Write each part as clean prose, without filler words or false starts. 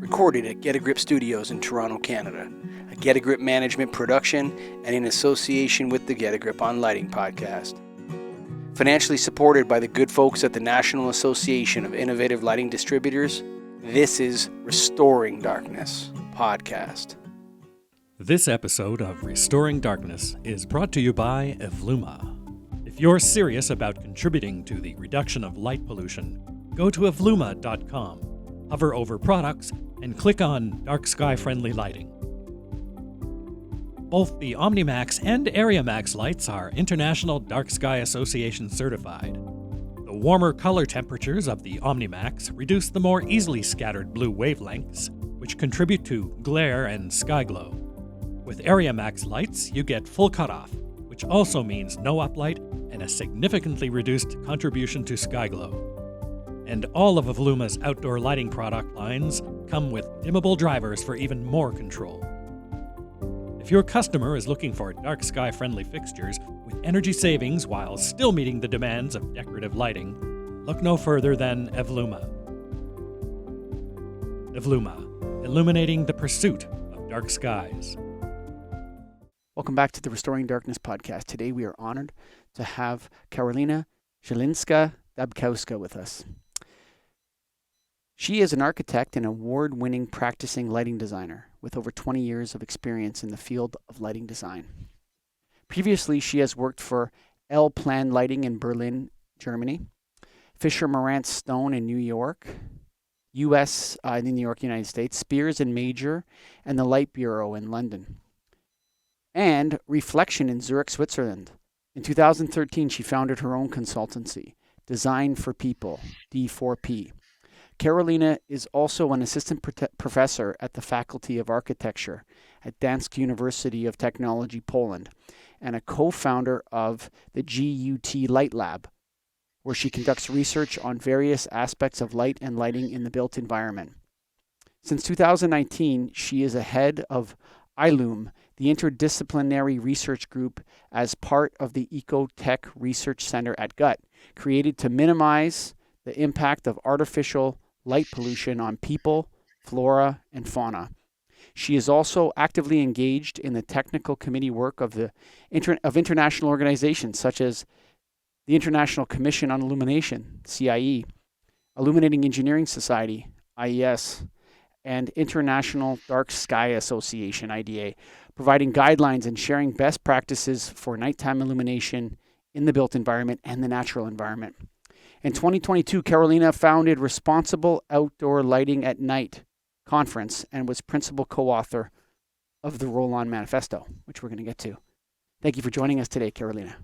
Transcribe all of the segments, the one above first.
Recorded at Get a Grip Studios in Toronto, Canada, a Get a Grip management production and in association with the Get a Grip on Lighting podcast. Financially supported by the good folks at the National Association of Innovative Lighting Distributors, this is Restoring Darkness podcast. This episode of Restoring Darkness is brought to you by Evluma. If you're serious about contributing to the reduction of light pollution, go to evluma.com, hover over products, and click on Dark Sky Friendly Lighting. Both the OmniMax and AreaMax lights are International Dark Sky Association certified. The warmer color temperatures of the OmniMax reduce the more easily scattered blue wavelengths, which contribute to glare and sky glow. With AreaMax lights, you get full cutoff, which also means no uplight and a significantly reduced contribution to sky glow. And all of Evluma's outdoor lighting product lines come with dimmable drivers for even more control. If your customer is looking for dark sky-friendly fixtures with energy savings while still meeting the demands of decorative lighting, look no further than Evluma. Evluma, illuminating the pursuit of dark skies. Welcome back to the Restoring Darkness podcast. Today we are honored to have Karolina Zielińska-Dąbkowska with us. She is an architect and award-winning practicing lighting designer with over 20 years of experience in the field of lighting design. Previously, she has worked for L Plan Lighting in Berlin, Germany, Fisher Marantz Stone in New York, in New York, United States, Spears and Major, and the Light Bureau in London, and Reflection in Zurich, Switzerland. In 2013, she founded her own consultancy, Design for People, D4P. Karolina is also an assistant professor at the Faculty of Architecture at Gdansk University of Technology, Poland, and a co-founder of the GUT LightLab, where she conducts research on various aspects of light and lighting in the built environment. Since 2019, she is a head of ILUM, the interdisciplinary research group as part of the Ecotech Research Center at GUT, created to minimize the impact of artificial light pollution on people, flora, and fauna. She is also actively engaged in the technical committee work of international organizations such as the International Commission on Illumination, CIE, Illuminating Engineering Society, IES, and International Dark Sky Association, IDA, providing guidelines and sharing best practices for nighttime illumination in the built environment and the natural environment. In 2022, Karolina founded Responsible Outdoor Lighting at Night conference and was principal co-author of the ROLAN Manifesto, which we're going to get to. Thank you for joining us today, Karolina.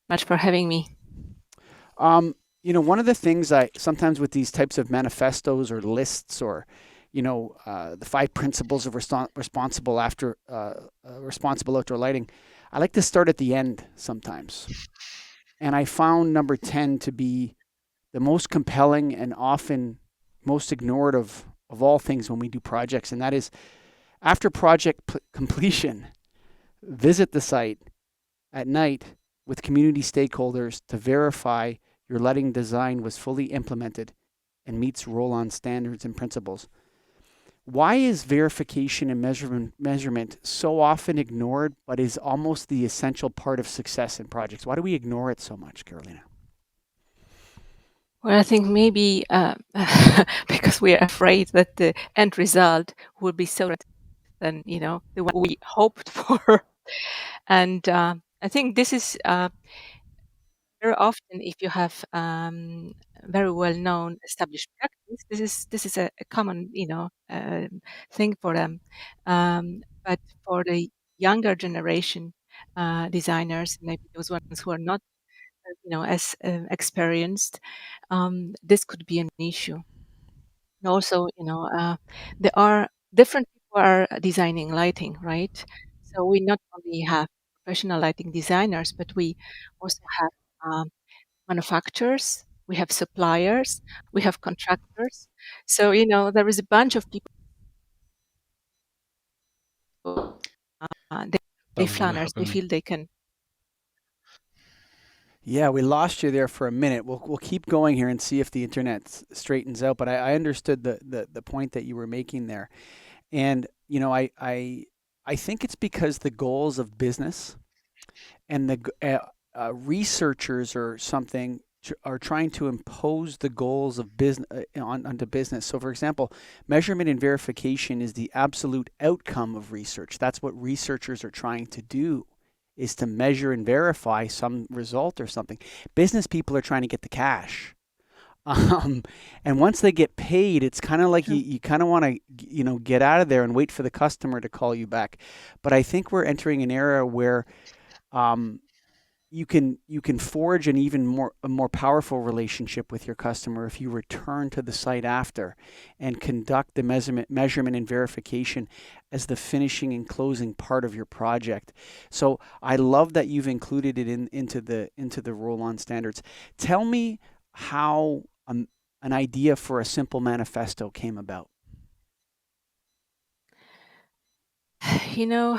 Much for having me. One of the things sometimes with these types of manifestos or lists or, the 5 principles of responsible outdoor lighting, I like to start at the end sometimes. And I found number 10 to be the most compelling and often most ignored of all things when we do projects. And that is, after project completion, visit the site at night with community stakeholders to verify your lighting design was fully implemented and meets ROLAN standards and principles. Why is verification and measurement so often ignored, but is almost the essential part of success in projects? Why do we ignore it so much, Karolina? Well, I think maybe because we are afraid that the end result will be so than the one we hoped for, and I think this is very often if you have very well-known established practice, this is a common thing for them, but for the younger generation designers, maybe those ones who are not as experienced, this could be an issue. And also there are different people are designing lighting, right? So we not only have professional lighting designers, but we also have manufacturers, we have suppliers, we have contractors. So, there is a bunch of people, they planners, they feel they can. Yeah, we lost you there for a minute. We'll keep going here and see if the internet straightens out. But I understood the point that you were making there, and I think it's because the goals of business and researchers or something are trying to impose the goals of business onto business. So, for example, measurement and verification is the absolute outcome of research. That's what researchers are trying to do, is to measure and verify some result or something. Business people are trying to get the cash. Um, and once they get paid, it's kind of like True. you kind of want to, get out of there and wait for the customer to call you back. But I think we're entering an era where um, you can forge an even more powerful relationship with your customer if you return to the site after and conduct the measurement and verification as the finishing and closing part of your project. So I love that you've included it into the roll-on standards. Tell me how an idea for a simple manifesto came about. You know,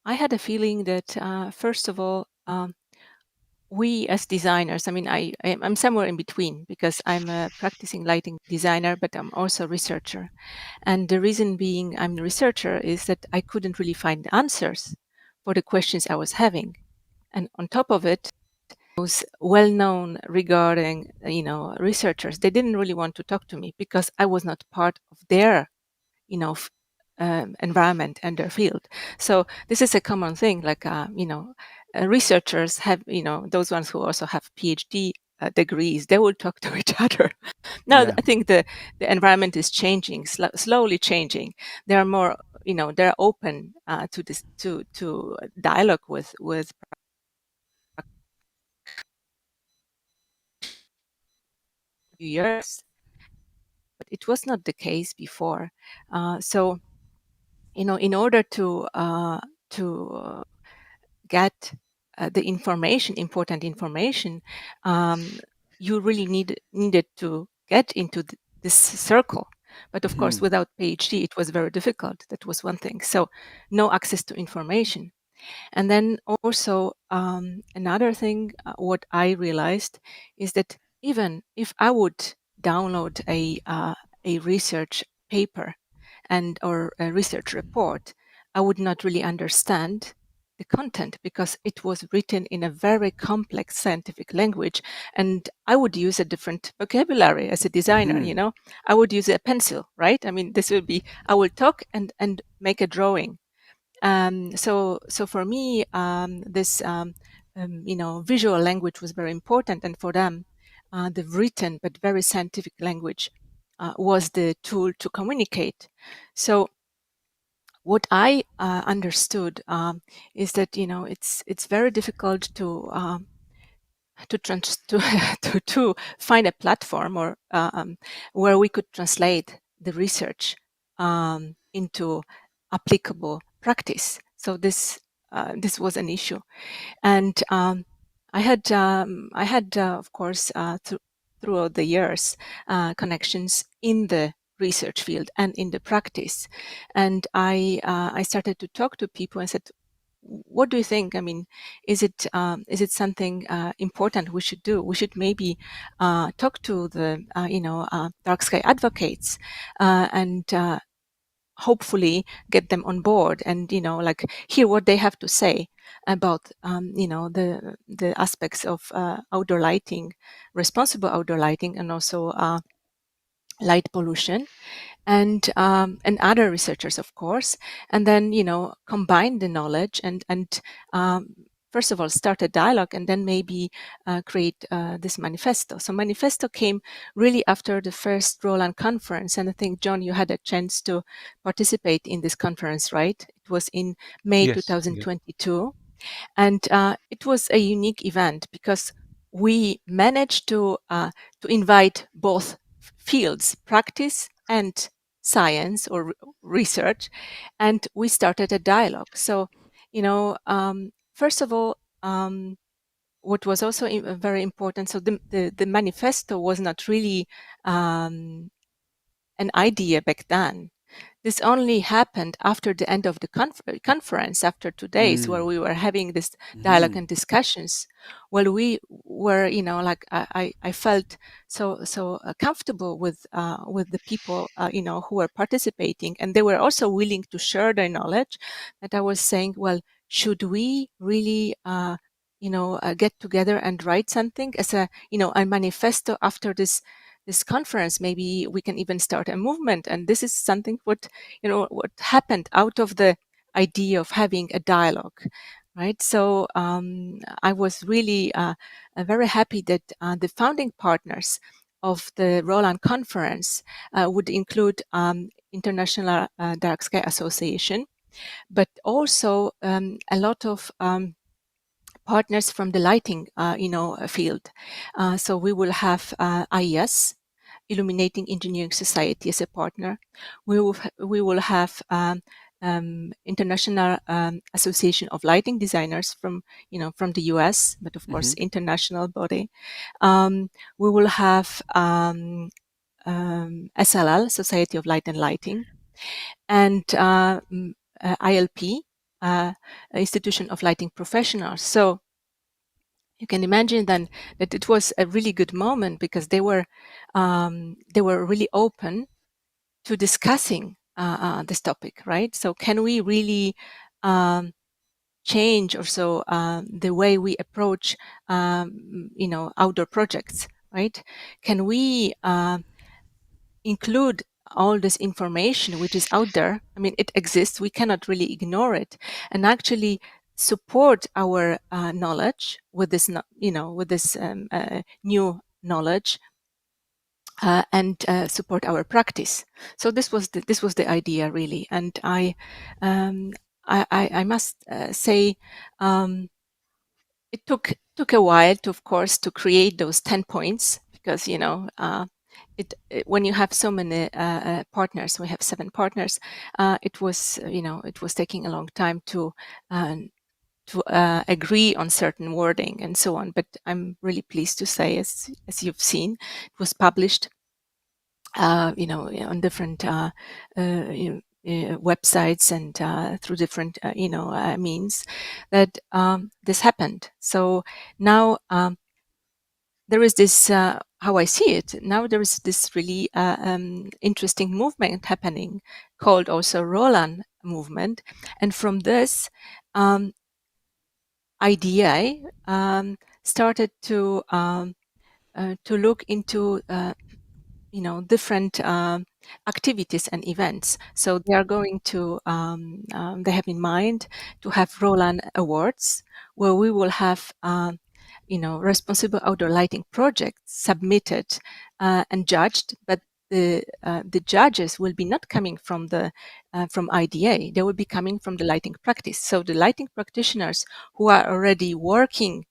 I had a feeling that first of all, we as designers, I mean, I'm somewhere in between because I'm a practicing lighting designer, but I'm also a researcher. And the reason being I'm a researcher is that I couldn't really find answers for the questions I was having. And on top of it, those well-known regarding, researchers, they didn't really want to talk to me because I was not part of their, environment and their field. So this is a common thing. Like, researchers have, those ones who also have PhD degrees, they will talk to each other. Now, Yeah. I think the environment is changing, slowly changing. They are more, they're open to this, to dialogue with years, but it was not the case before. So, in order to get the information, important information, you really needed to get into this circle. But of course, Hmm. without PhD, it was very difficult. That was one thing. So, no access to information. And then also another thing, what I realized is that even if I would download a research paper and or a research report, I would not really understand the content because it was written in a very complex scientific language, and I would use a different vocabulary as a designer. Hmm. I would use a pencil, right? I mean, this would be, I will talk and make a drawing. So for me, this visual language was very important, and for them, the written but very scientific language was the tool to communicate. So what I understood is that it's very difficult to find a platform or where we could translate the research into applicable practice. So this was an issue, and I had of course throughout the years connections in the research field and in the practice, and I started to talk to people and said, what do you think? I mean, is it something important we should do? We should maybe talk to the dark sky advocates and hopefully get them on board and like hear what they have to say about the aspects of outdoor lighting, responsible outdoor lighting, and also light pollution, and other researchers, of course, and then combine the knowledge and first of all start a dialogue, and then maybe create this manifesto. So manifesto came really after the first ROLAN conference, and I think, John, you had a chance to participate in this conference, right? It was in May Yes, yeah. 2022. And it was a unique event because we managed to invite both fields, practice and science or research, and we started a dialogue. So, first of all, what was also very important, so the manifesto was not really an idea back then. this only happened after the end of the conference, after 2 days, where we were having this dialogue and discussions. Well, we were, like I felt so comfortable with the people, who were participating, and they were also willing to share their knowledge. That I was saying, well, should we really, get together and write something as a manifesto after this conference? Maybe we can even start a movement. And this is something what happened out of the idea of having a dialogue, right? So I was really very happy that the founding partners of the ROLAN conference would include International Dark Sky Association, but also a lot of partners from the lighting, field. So we will have IES, Illuminating Engineering Society, as a partner. We will have International Association of Lighting Designers from the US, but of course international body. We will have SLL, Society of Light and Lighting, and ILP, Institution of Lighting Professionals. So you can imagine then that it was a really good moment, because they were really open to discussing this topic, right? So can we really change also the way we approach outdoor projects, right? Can we include all this information which is out there? I mean, it exists. We cannot really ignore it, and actually support our knowledge with this, with this new knowledge, and support our practice. So this was the idea, really. And I must say, it took a while to, of course, to create those 10 points, because when you have so many partners, we have 7 partners, it was taking a long time to agree on certain wording and so on. But I'm really pleased to say, as you've seen, it was published on different websites and through different means, that this happened. So now there is this, how I see it, now there is this really interesting movement happening, called also ROLAN movement. And from this, IDA started to look into different activities and events. So they are going to, they have in mind to have ROLAN Awards, where we will have, responsible outdoor lighting projects submitted and judged, but the judges will be not coming from from IDA. They will be coming from the lighting practice. So the lighting practitioners who are already working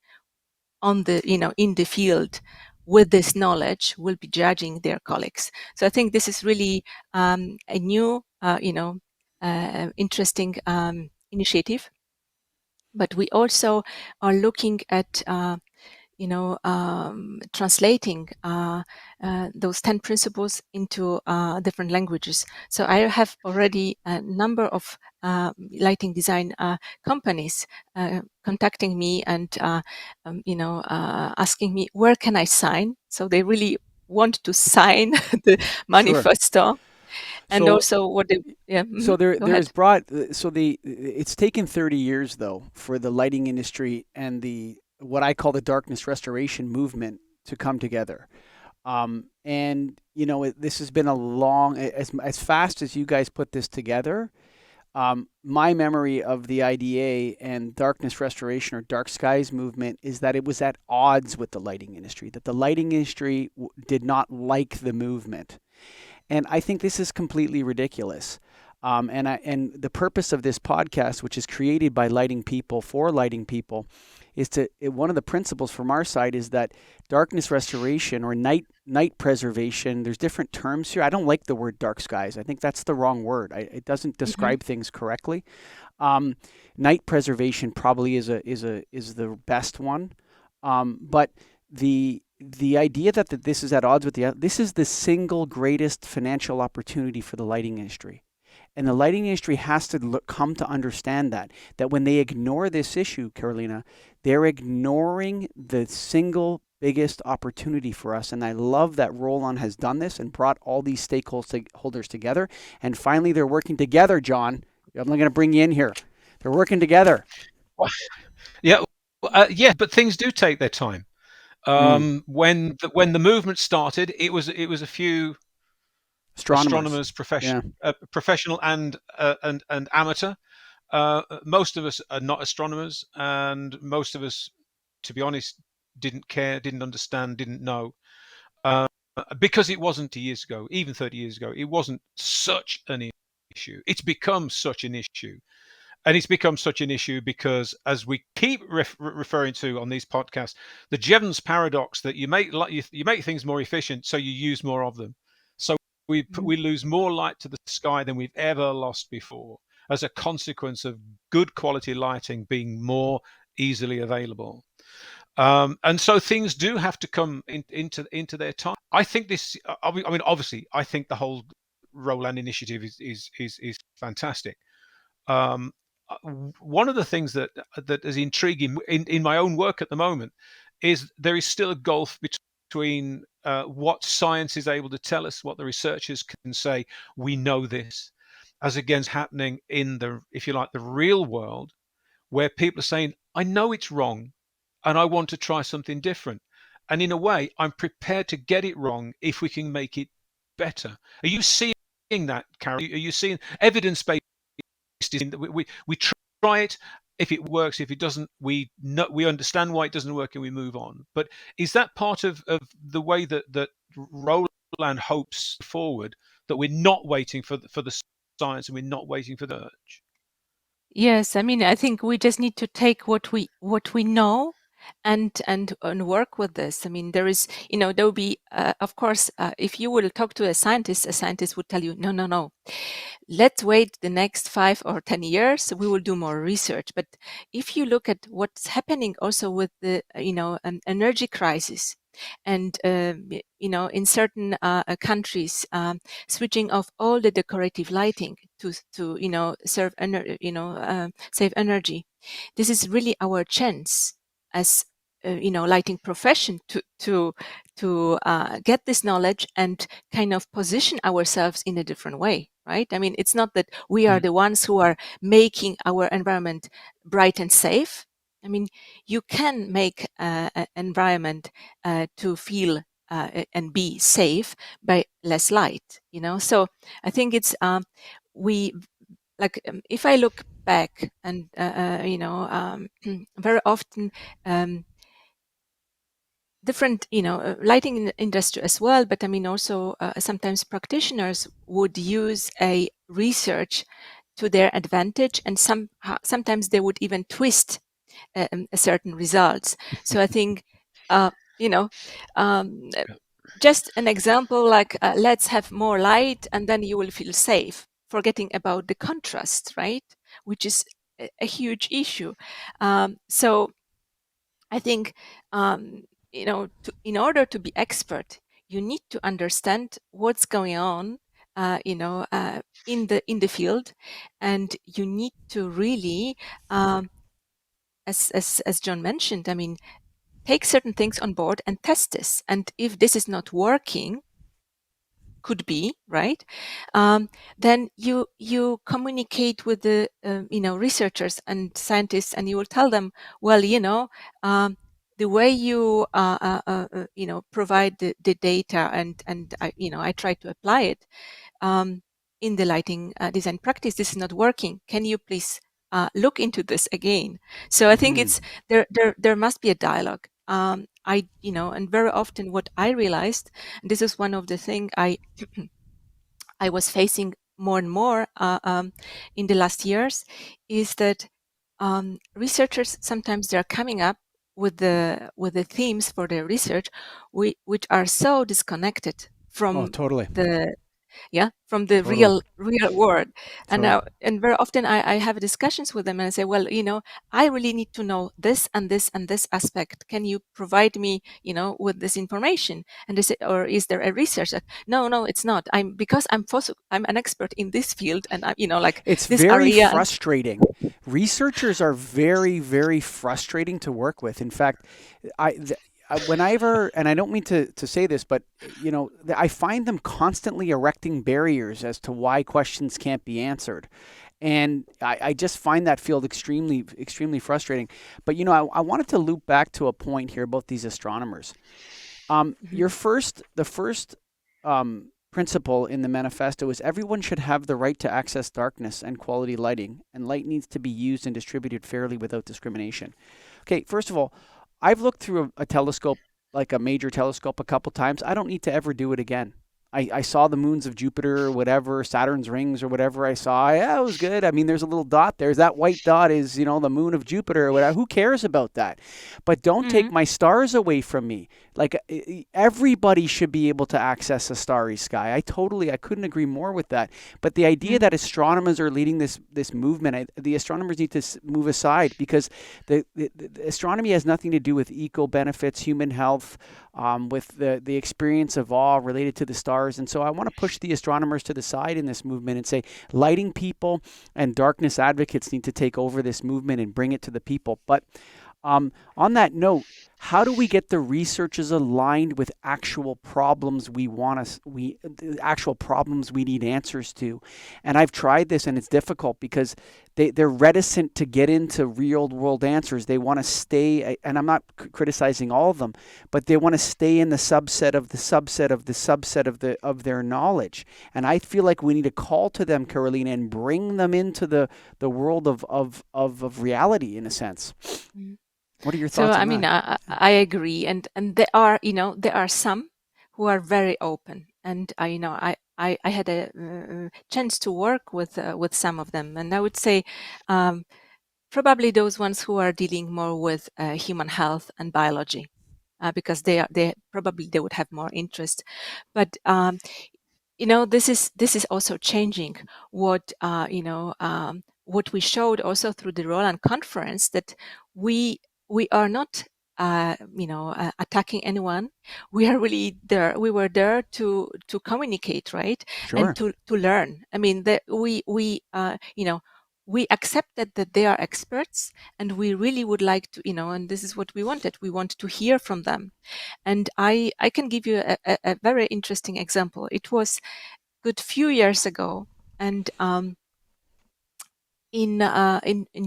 on the in the field with this knowledge will be judging their colleagues. So I think this is really a new interesting initiative. But we also are looking at translating those 10 principles into different languages. So I have already a number of lighting design companies contacting me and asking me, where can I sign? So they really want to sign the manifesto. And So- also what they, So go ahead. it's taken 30 years though for the lighting industry and what I call the darkness restoration movement to come together. And this has been a long, as fast as you guys put this together. My memory of the IDA and darkness restoration or dark skies movement is that it was at odds with the lighting industry, that the lighting industry did not like the movement. And I think this is completely ridiculous. And the purpose of this podcast, which is created by lighting people for lighting people, is one of the principles from our side is that darkness restoration or night preservation. There's different terms here. I don't like the word dark skies. I think that's the wrong word. It doesn't describe things correctly. Night preservation probably is the best one. But the idea that this is at odds with this is the single greatest financial opportunity for the lighting industry. And the lighting industry has to come to understand that when they ignore this issue, Karolina, they're ignoring the single biggest opportunity for us. And I love that ROLAN has done this and brought all these stakeholders together. And finally, they're working together, John. I'm going to bring you in here. They're working together. Yeah, but things do take their time. When the movement started, it was a few astronomers, professional and amateur. Most of us are not astronomers, and most of us, to be honest, didn't care, didn't understand, didn't know, because it wasn't 2 years ago, even 30 years ago, it wasn't such an issue. It's become such an issue. And it's become such an issue because, as we keep referring to on these podcasts, the Jevons paradox, that you make things more efficient, so you use more of them. So we lose more light to the sky than we've ever lost before, as a consequence of good quality lighting being more easily available. And so things do have to come into their time. I think this. I mean, obviously, I think the whole ROLAN initiative is fantastic. One of the things that is intriguing in my own work at the moment is there is still a gulf between what science is able to tell us, what the researchers can say, we know this, as against happening in the, if you like, the real world, where people are saying, I know it's wrong and I want to try something different. And in a way, I'm prepared to get it wrong if we can make it better. Are you seeing that, Carol? Are you seeing evidence-based? We try it. If it works, if it doesn't, we understand why it doesn't work and we move on. But is that part of the way that ROLAN hopes forward, that we're not waiting for the science and we're not waiting for the urge? Yes, I mean, I think we just need to take what we know and work with this. I mean, there will be, of course, if you will talk to a scientist would tell you, no, let's wait the next 5 or 10 years. We will do more research. But if you look at what's happening also with the, an energy crisis, and in certain countries, switching off all the decorative lighting to save energy. This is really our chance as lighting profession to get this knowledge and kind of position ourselves in a different way, right? I mean, it's not that we are the ones who are making our environment bright and safe. I mean, you can make an environment to feel and be safe by less light, So I think it's if I look back and very often different lighting in the industry as well, but I mean also sometimes practitioners would use a research to their advantage, and sometimes they would even twist certain results. So I think just an example, like let's have more light and then you will feel safe, forgetting about the contrast, right? Which is a huge issue. So I think, in order to be expert, you need to understand what's going on, in the field, and you need to really, as John mentioned, I mean, take certain things on board and test this. And if this is not working, could be right, then you communicate with the researchers and scientists, and you will tell them, well, the way you provide the data and I try to apply it in the lighting design practice, this is not working. Can you please look into this again? So I think it's there must be a dialogue. And very often what I realized, and this is one of the things I was facing more and more in the last years, is that researchers sometimes they're coming up with the themes for their research, which are so disconnected from totally. from the Totally. real world. And Totally. and very often I have discussions with them and I say, well, I really need to know this and this and this aspect. Can you provide me, with this information? And they say, or is there a research? No, it's not. I'm an expert in this field, and like it's this very area. frustrating. Researchers are very, very frustrating to work with. In fact, whenever, and I don't mean to say this, but I find them constantly erecting barriers as to why questions can't be answered. And I just find that field extremely, extremely frustrating. But, I wanted to loop back to a point here about these astronomers. The first principle in the manifesto is everyone should have the right to access darkness and quality lighting, and light needs to be used and distributed fairly without discrimination. Okay, first of all, I've looked through a telescope, like a major telescope, a couple times. I don't need to ever do it again. I saw the moons of Jupiter or whatever, Saturn's rings or whatever I saw. Yeah, it was good. I mean, there's a little dot there. That white dot is, the moon of Jupiter or whatever. Who cares about that? But don't take my stars away from me. Like, everybody should be able to access a starry sky. I couldn't agree more with that. But the idea that astronomers are leading this movement, the astronomers need to move aside, because the astronomy has nothing to do with eco benefits, human health, with the experience of awe related to the stars. And so I want to push the astronomers to the side in this movement and say lighting people and darkness advocates need to take over this movement and bring it to the people. But on that note, how do we get the researchers aligned with actual problems actual problems we need answers to? And I've tried this, and it's difficult because they're reticent to get into real world answers. They want to stay, and I'm not criticizing all of them, but they want to stay in the subset of the subset of the subset of their knowledge. And I feel like we need to call to them, Karolina, and bring them into the world of reality, in a sense. What are your thoughts on that? I agree, and there are some who are very open, and I had a chance to work with some of them, and I would say probably those ones who are dealing more with human health and biology, because they would have more interest. But this is also changing what what we showed also through the ROLAN conference, that we are not attacking anyone. We are really there. We were there to communicate, right? Sure. And to learn. I mean, that we accepted that they are experts, and we really would like to, and this is what we wanted. We want to hear from them. And I can give you a very interesting example. It was a good few years ago, and in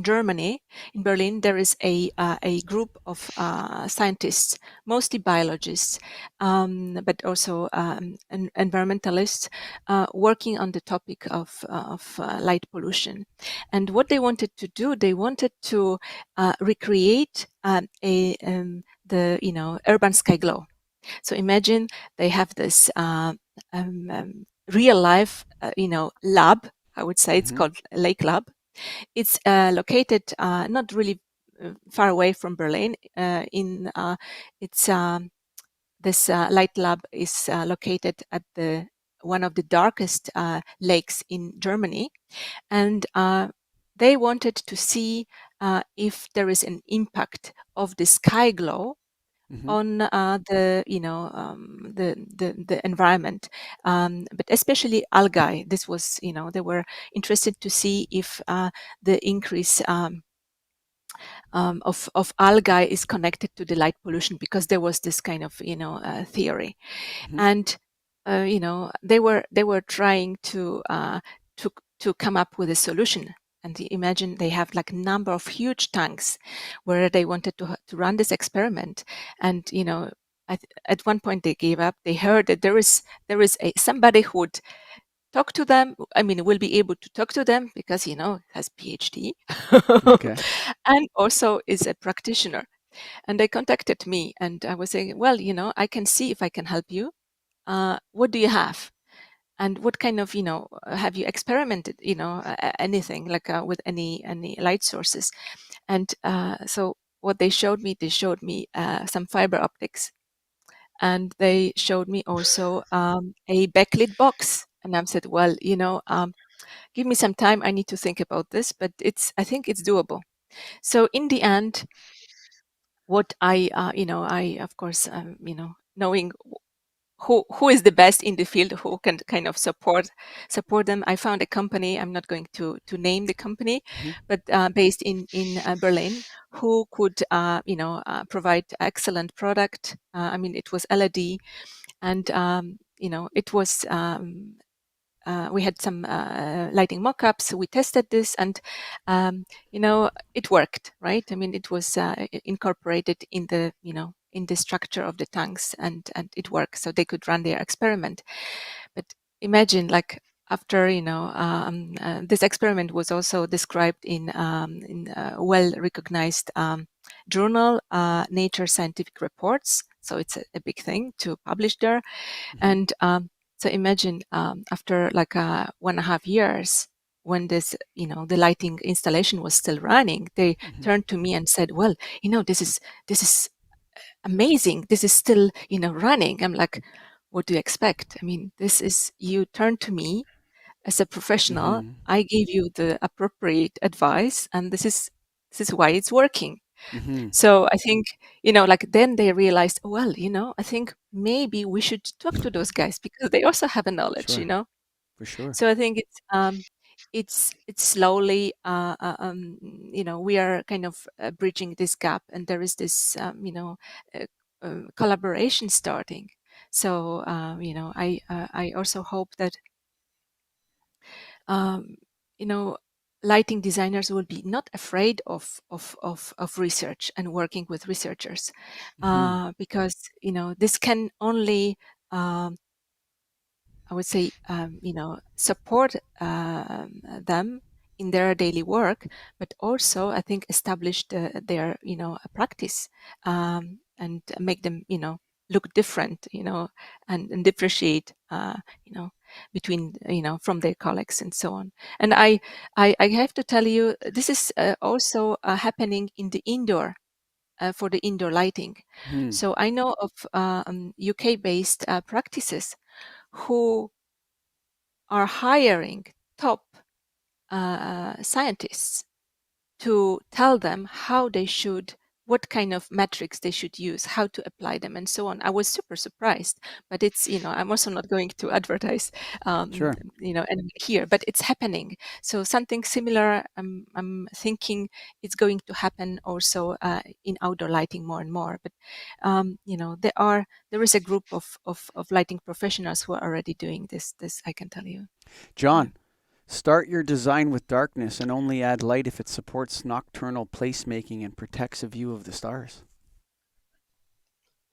Germany, in Berlin, there is a group of scientists, mostly biologists, but also environmentalists, working on the topic of light pollution. And what they wanted to do, they wanted to recreate the urban sky glow. So imagine they have this real life lab. I would say it's called Lake Lab. It's located not really far away from Berlin. This light lab is located at one of the darkest lakes in Germany, and they wanted to see if there is an impact of the sky glow on the environment, but especially algae. This was, they were interested to see if the increase of algae is connected to the light pollution, because there was this kind of theory, and they were trying to come up with a solution. And imagine they have like a number of huge tanks where they wanted to run this experiment. And, at one point they gave up. They heard that there is somebody who would talk to them. I mean, will be able to talk to them because, has PhD Okay. and also is a practitioner. And they contacted me, and I was saying, well, I can see if I can help you. What do you have? And what kind of, have you experimented, anything like with any light sources? And so what they showed me some fiber optics, and they showed me also a backlit box. And I said, well, give me some time. I need to think about this, but I think it's doable. So in the end, what I of course, knowing who is the best in the field, who can kind of support them, I found a company. I'm not going to name the company, but based in Berlin, who could provide excellent product. I mean, it was LED, and it was. We had some lighting mock-ups. We tested this, and it worked, right? I mean, it was incorporated in the in the structure of the tanks, and it worked. So they could run their experiment. But imagine, like, after this experiment was also described in a well-recognized journal, Nature Scientific Reports. So it's a big thing to publish there, and so imagine after like 1.5 years, when this, the lighting installation was still running, they turned to me and said, well, this is amazing. This is still, running. I'm like, what do you expect? I mean, you turn to me as a professional. I gave you the appropriate advice, and this is why it's working. So I think, like, then they realized, well, I think maybe we should talk to those guys because they also have a knowledge, For sure. So I think it's slowly, we are kind of bridging this gap, and there is this, collaboration starting. So, I also hope that, lighting designers will be not afraid of research and working with researchers, because this can only, I would say, support them in their daily work, but also I think establish their practice, and make them look different, and differentiate, between, from their colleagues and so on. And I have to tell you, this is also happening in the indoor, for the indoor lighting. So I know of UK-based practices who are hiring top scientists to tell them how they should, what kind of metrics they should use, how to apply them, and so on. I was super surprised, but it's, I'm also not going to advertise, Sure. and here, but it's happening. So something similar, I'm thinking it's going to happen also in outdoor lighting more and more. But, there is a group of lighting professionals who are already doing this, I can tell you. John, start your design with darkness and only add light if it supports nocturnal placemaking and protects a view of the stars.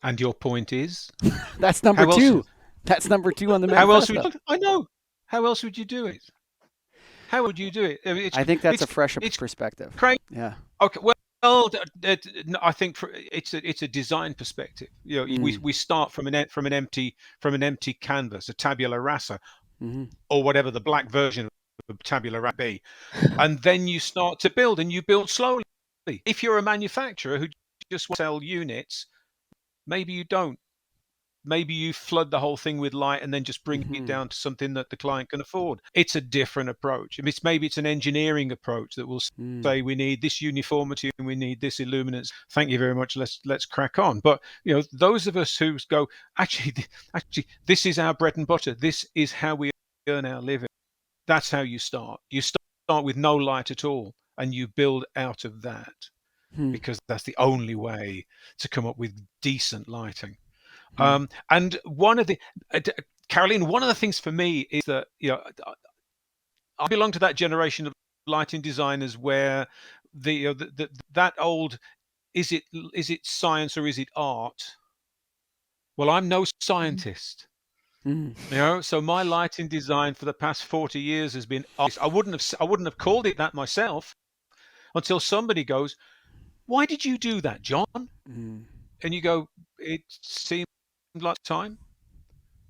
And your point is? That's number two. That's number 2 on the manifesto. How else would you, I know. How else would you do it? How would you do it? I mean, I think that's a fresh perspective. Yeah. Okay. Well, I think it's a design perspective. We start from an empty canvas, a tabula rasa, or whatever the black version of tabula rasa be, and then you start to build, and you build slowly. If you're a manufacturer who just wants to sell units, maybe you don't. Maybe you flood the whole thing with light and then just bring it down to something that the client can afford. It's a different approach. I mean, maybe it's an engineering approach that will say we need this uniformity and we need this illuminance. Thank you very much. Let's crack on. But those of us who go, actually, this is our bread and butter. This is how we earn our living. That's how you start. You start with no light at all, and you build out of that, because that's the only way to come up with decent lighting. And one of the Karolina, one of the things for me is that I belong to that generation of lighting designers where that old, is it science or is it art? Well, I'm no scientist. So my lighting design for the past 40 years has been art. I wouldn't have called it that myself until somebody goes, "Why did you do that, John?" And you go, "It seemed like time."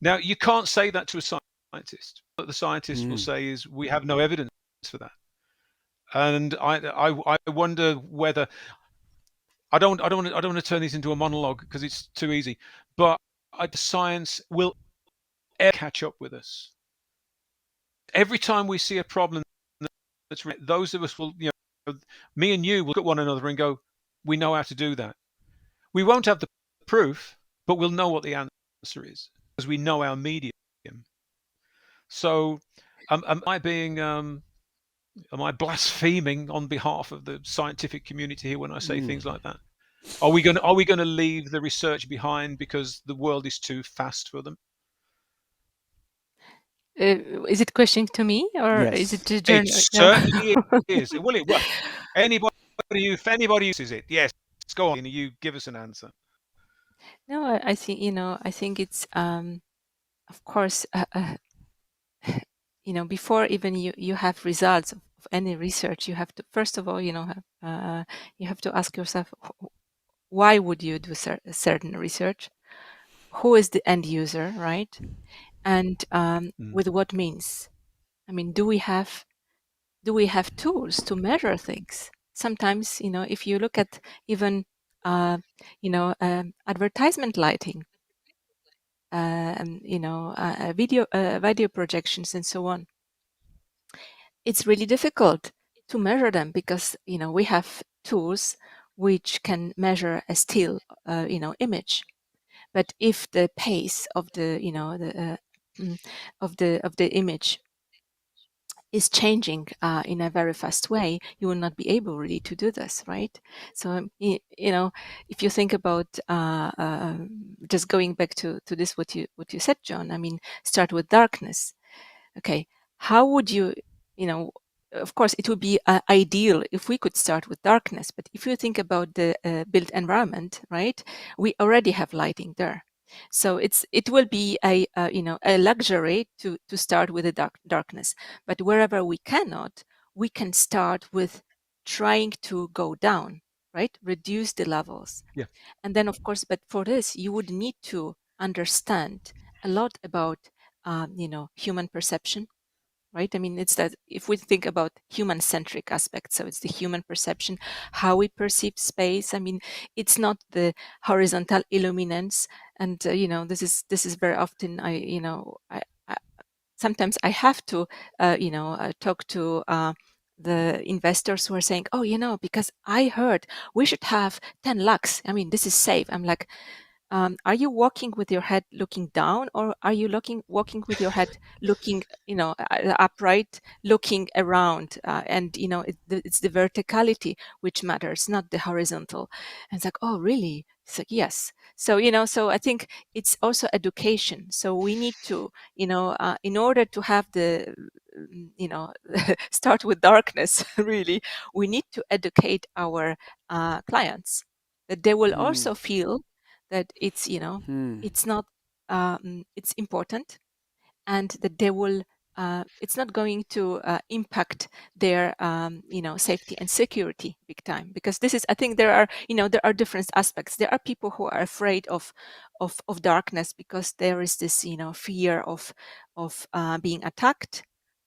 Now, you can't say that to a scientist. What the scientist will say is, "We have no evidence for that." And I wonder whether I don't want to turn this into a monologue because it's too easy. But the science will ever catch up with us. every time we see a problem that's those of us will, me and you will look at one another and go, we know how to do that. We won't have the proof, but we'll know what the answer is because we know our medium. So am I blaspheming on behalf of the scientific community here when I say things like that? Are we going to leave the research behind because the world is too fast for them? Is it a question to me, or Yes. is it to It certainly is. Well, if anybody uses it, yes, go on. You give us an answer. No, I think I think it's of course before even you have results of any research, you have to first of all you have to ask yourself, why would you do certain research? Who is the end user, right? And with what means? I mean, do we have tools to measure things? Sometimes, if you look at even advertisement lighting, video projections and so on, it's really difficult to measure them because we have tools which can measure a still image. But if the pace of the of the image is changing in a very fast way, you will not be able really to do this, right? So if you think about just going back to this, what you said, John, I mean, start with darkness. Okay, how would you of course it would be ideal if we could start with darkness, but if you think about the built environment, right, we already have lighting there. So it will be a luxury to start with the darkness. But wherever we cannot, we can start with trying to go down, right, reduce the levels. Yeah. And then of course, but for this you would need to understand a lot about human perception, right? I mean, it's that if we think about human-centric aspects, so it's the human perception, how we perceive space. I mean, it's not the horizontal illuminance, and this is very often I sometimes I have to talk to the investors who are saying, oh, because I heard we should have 10 lux. I mean, this is safe. I'm like, are you walking with your head looking down, or are you walking with your head looking, upright, looking around? And it's the verticality which matters, not the horizontal. And it's like, oh, really? It's like, yes. So so I think it's also education. So we need to, in order to have the, start with darkness. Really, we need to educate our clients that they will also feel that it's it's not it's important, and that they will it's not going to impact their safety and security big time, because this is, I think there are different aspects. There are people who are afraid of darkness because there is this fear of being attacked,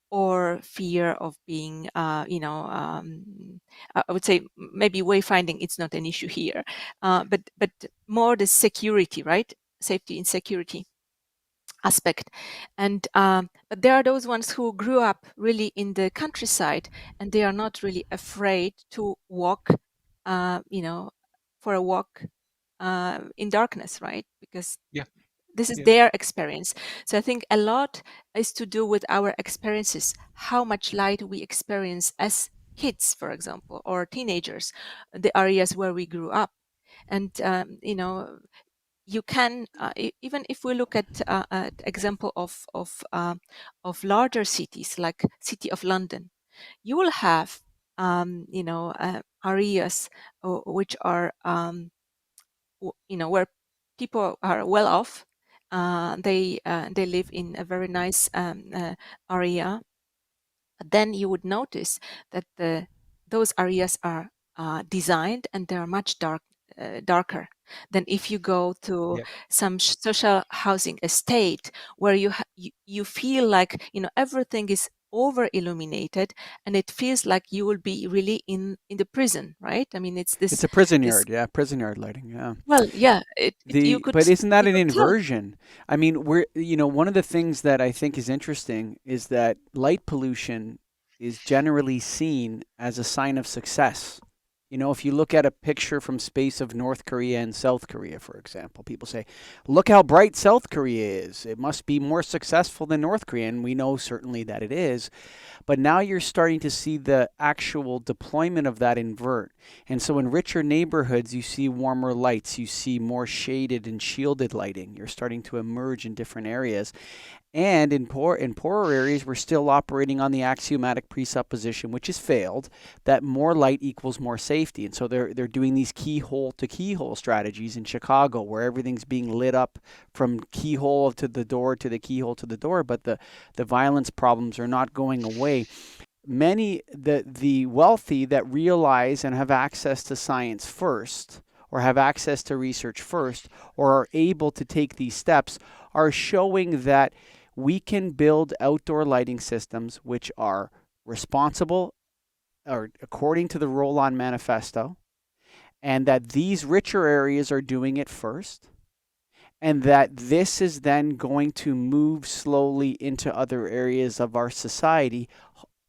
or fear of being, I would say maybe wayfinding, it's not an issue here, but more the security, right? Safety and security aspect. And but there are those ones who grew up really in the countryside, and they are not really afraid to walk, for a walk in darkness, right? Because this is their experience. So I think a lot is to do with our experiences, how much light we experience as kids, for example, or teenagers, the areas where we grew up. And you can even if we look at example of larger cities like City of London, you will have areas which are where people are well off. They live in a very nice area. But then you would notice that those areas are designed, and they are much darker than if you go to some social housing estate where you feel like everything is over illuminated, and it feels like you will be really in the prison, right? I mean, it's a prison yard, prison yard lighting, yeah. Well, yeah, but isn't that an inversion? I mean, one of the things that I think is interesting is that light pollution is generally seen as a sign of success. If you look at a picture from space of North Korea and South Korea, for example, people say, look how bright South Korea is. It must be more successful than North Korea. And we know certainly that it is. But now you're starting to see the actual deployment of that invert. And so in richer neighborhoods, you see warmer lights. You see more shaded and shielded lighting. You're starting to emerge in different areas. And in poorer areas, we're still operating on the axiomatic presupposition, which has failed, that more light equals more safety. And so they're doing these keyhole to keyhole strategies in Chicago, where everything's being lit up from keyhole to the door to the keyhole to the door, but the violence problems are not going away. Many the wealthy that realize and have access to science first, or have access to research first, or are able to take these steps, are showing that we can build outdoor lighting systems which are responsible or according to the ROLAN Manifesto, and that these richer areas are doing it first, and that this is then going to move slowly into other areas of our society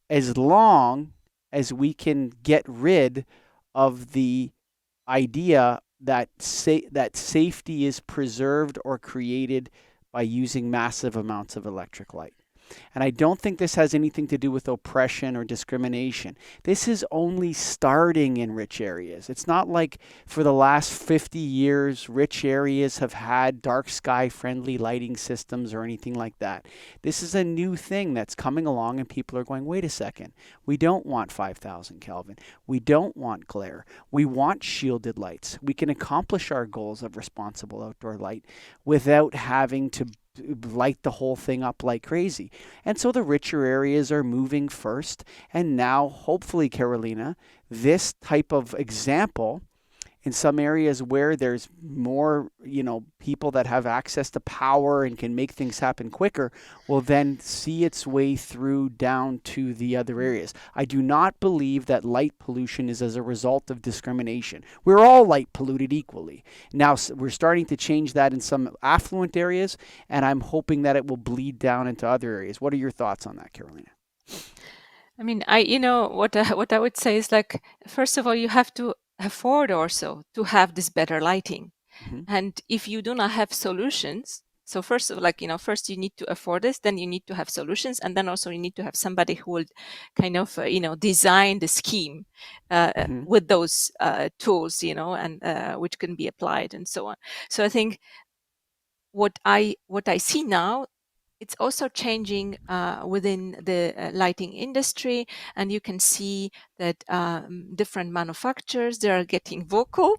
as long as we can get rid of the idea that safety is preserved or created by using massive amounts of electric light. And I don't think this has anything to do with oppression or discrimination. This is only starting in rich areas. It's not like for the last 50 years, rich areas have had dark sky friendly lighting systems or anything like that. This is a new thing that's coming along, and people are going, wait a second, we don't want 5,000 Kelvin. We don't want glare. We want shielded lights. We can accomplish our goals of responsible outdoor light without having to light the whole thing up like crazy. And so the richer areas are moving first. And now, hopefully, Karolina, this type of example in some areas where there's more, people that have access to power and can make things happen quicker, will then see its way through down to the other areas. I do not believe that light pollution is as a result of discrimination. We're all light polluted equally. Now we're starting to change that in some affluent areas, and I'm hoping that it will bleed down into other areas. What are your thoughts on that, Karolina? I mean, what I would say is, like, first of all, you have to afford also to have this better lighting. Mm-hmm. And if you do not have solutions, so first of all, first you need to afford this, then you need to have solutions, and then also you need to have somebody who will kind of, design the scheme mm-hmm. with those tools, and which can be applied and so on. So I think what I see now, it's also changing within the lighting industry, and you can see that different manufacturers, they are getting vocal.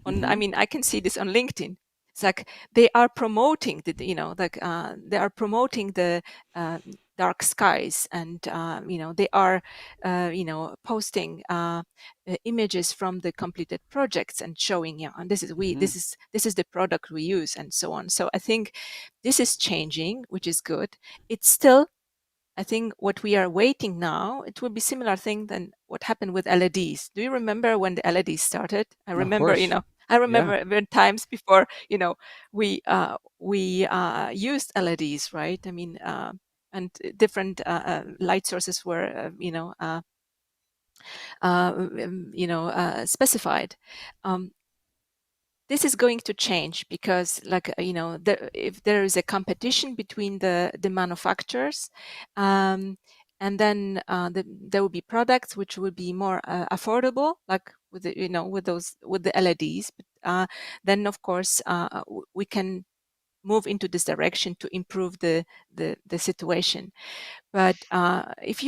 Mm-hmm. I mean, I can see this on LinkedIn. It's like they are promoting they are promoting the dark skies, and they are posting images from the completed projects and showing, and this is mm-hmm. this is the product we use, and so on. So I think this is changing, which is good. It's still, I think, what we are waiting now, it will be similar thing than what happened with LEDs. Do you remember when the LEDs started? I remember, when times before, we used LEDs, right? I mean, and different light sources were, specified. This is going to change because, like, if there is a competition between the manufacturers, and then there will be products which will be more affordable, like with the LEDs. But then, of course, we can move into this direction to improve the situation. But if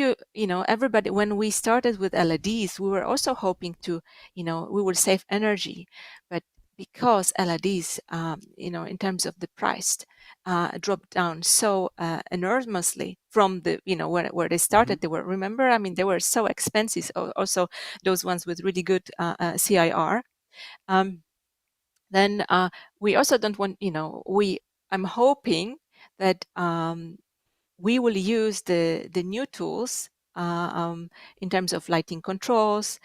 everybody, when we started with LEDs, we were also hoping to, we will save energy, but because LEDs, in terms of the price, dropped down so enormously from the, where they started. Mm-hmm. They were so expensive. Also, those ones with really good CIR. Then we also don't want, I'm hoping that we will use the new tools in terms of lighting controls,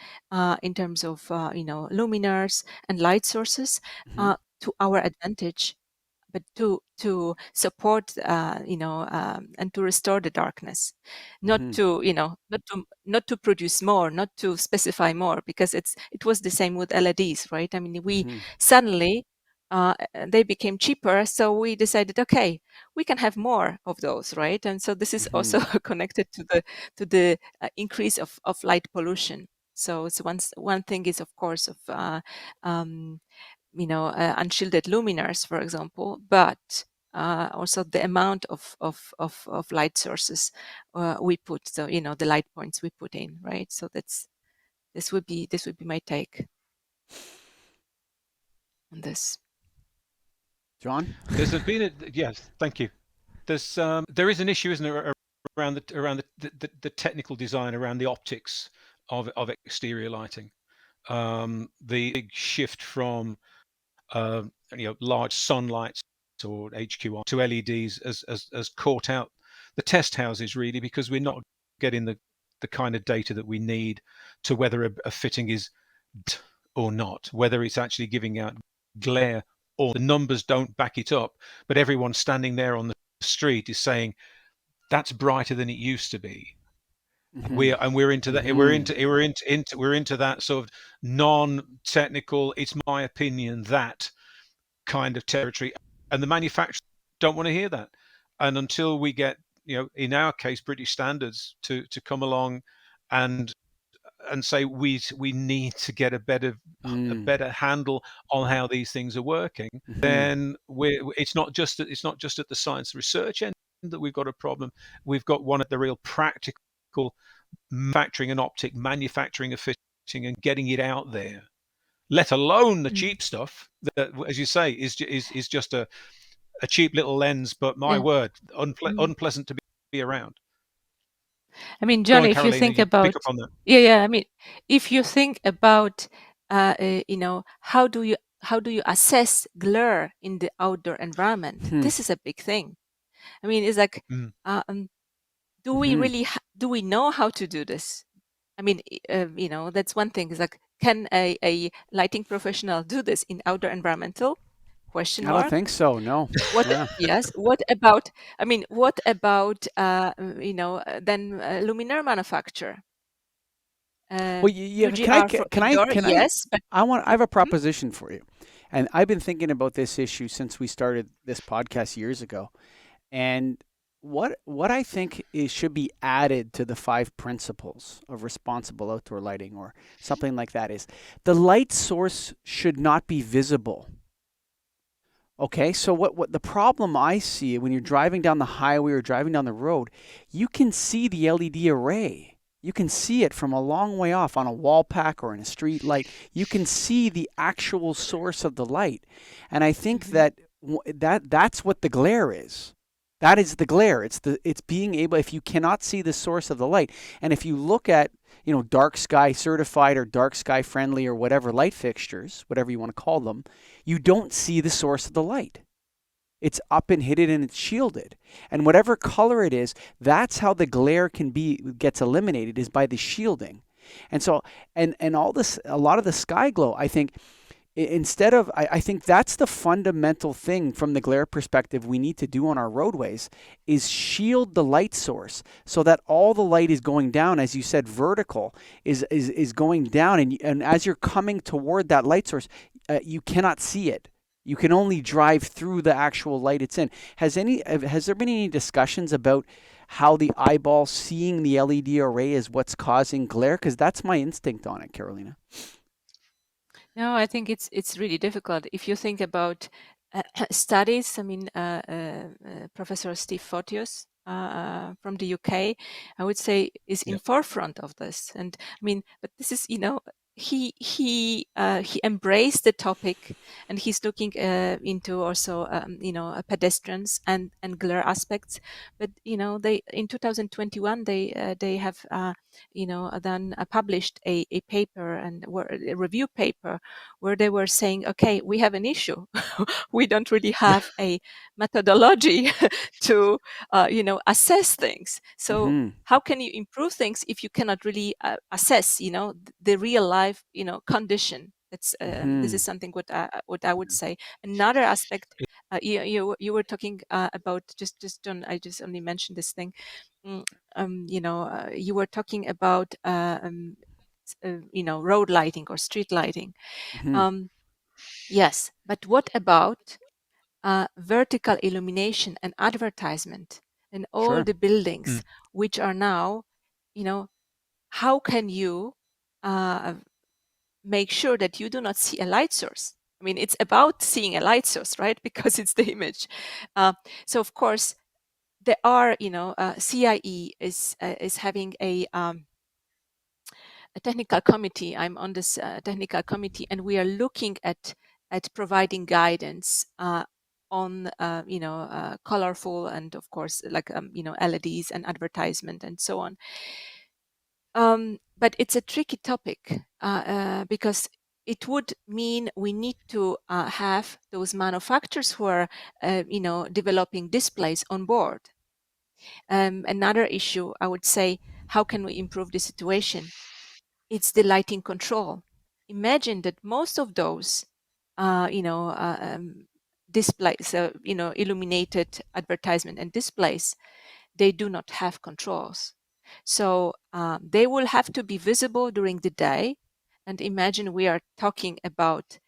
in terms of luminaires and light sources to our advantage, but to support and to restore the darkness, not to not to produce more, not to specify more, because it was the same with LEDs, right? I mean, we suddenly they became cheaper, so we decided, okay, we can have more of those, right? And so this is also connected to the increase of light pollution. So it's one thing is, of course, of unshielded luminaires, for example, but also the amount of light sources we put, so the light points we put in, right? So this would be my take on this. John? There's been yes, thank you. There is an issue, isn't there, around the technical design, around the optics of exterior lighting. The big shift from large sunlights or HQR to LEDs has caught out the test houses, really, because we're not getting the kind of data that we need to whether a fitting is or not, whether it's actually giving out glare, or the numbers don't back it up, but everyone standing there on the street is saying that's brighter than it used to be. We're into that. We're into that sort of non-technical, it's my opinion, that kind of territory, and the manufacturers don't want to hear that. And until we get, in our case, British standards to come along and say we need to get a better handle on how these things are working, then it's not just at the science research end that we've got a problem. We've got one at the real practical manufacturing and optic manufacturing of fitting and getting it out there, let alone the cheap stuff that, as you say, is just a cheap little lens, but my word, unpleasant to be around. I mean, John, if Karolina, you think about pick up on that. I mean, if you think about how do you assess glare in the outdoor environment, this is a big thing. I mean, it's like do we really do we know how to do this? I mean, that's one thing. It's like, can a lighting professional do this in outdoor environmental? Question mark. I don't think so. No. Yes. What about? I mean, what about then luminaire manufacturer? Well, yes, but I have a proposition for you, and I've been thinking about this issue since we started this podcast years ago, and what I think should be added to the 5 principles of responsible outdoor lighting, or something like that, is the light source should not be visible. Okay, so what the problem I see when you're driving down the highway or driving down the road, you can see the LED array. You can see it from a long way off on a wall pack or in a street light. You can see the actual source of the light. And I think that's what the glare is. That is the glare. It's being able, if you cannot see the source of the light, and if you look at, dark sky certified or dark sky friendly or whatever light fixtures, whatever you want to call them, you don't see the source of the light. It's up and hidden and it's shielded. And whatever color it is, that's how the glare gets eliminated, is by the shielding. And so, and all this, a lot of the sky glow, I think, I think that's the fundamental thing from the glare perspective we need to do on our roadways, is shield the light source so that all the light is going down, as you said, vertical is going down, and as you're coming toward that light source, you cannot see it. You can only drive through the actual light it's in. Has there been any discussions about how the eyeball seeing the LED array is what's causing glare? Because that's my instinct on it, Karolina. No, I think it's really difficult. If you think about studies, I mean, Professor Steve Photios from the UK, I would say, is in forefront of this. And I mean, but this is, he embraced the topic, and he's looking into also pedestrians and glare aspects. But they, in 2021, they have then published a paper, and a review paper, where they were saying, okay, we have an issue. We don't really have a methodology to assess things. So how can you improve things if you cannot really assess the real life condition? It's this is something what I would say. Another aspect, you were talking about, just John, I just only mentioned this thing. You were talking about road lighting or street lighting. Yes, but what about vertical illumination and advertisement in all the buildings which are now, how can you make sure that you do not see a light source? I mean, it's about seeing a light source, right? Because it's the image. So of course, there are, CIE is having a technical committee. I'm on this technical committee, and we are looking at providing guidance on colorful and of course like LEDs and advertisement and so on. But it's a tricky topic because it would mean we need to have those manufacturers who are developing displays on board. Another issue, I would say, how can we improve the situation? It's the lighting control. Imagine that most of those displays, illuminated advertisement and displays, they do not have controls. So they will have to be visible during the day. And imagine we are talking about,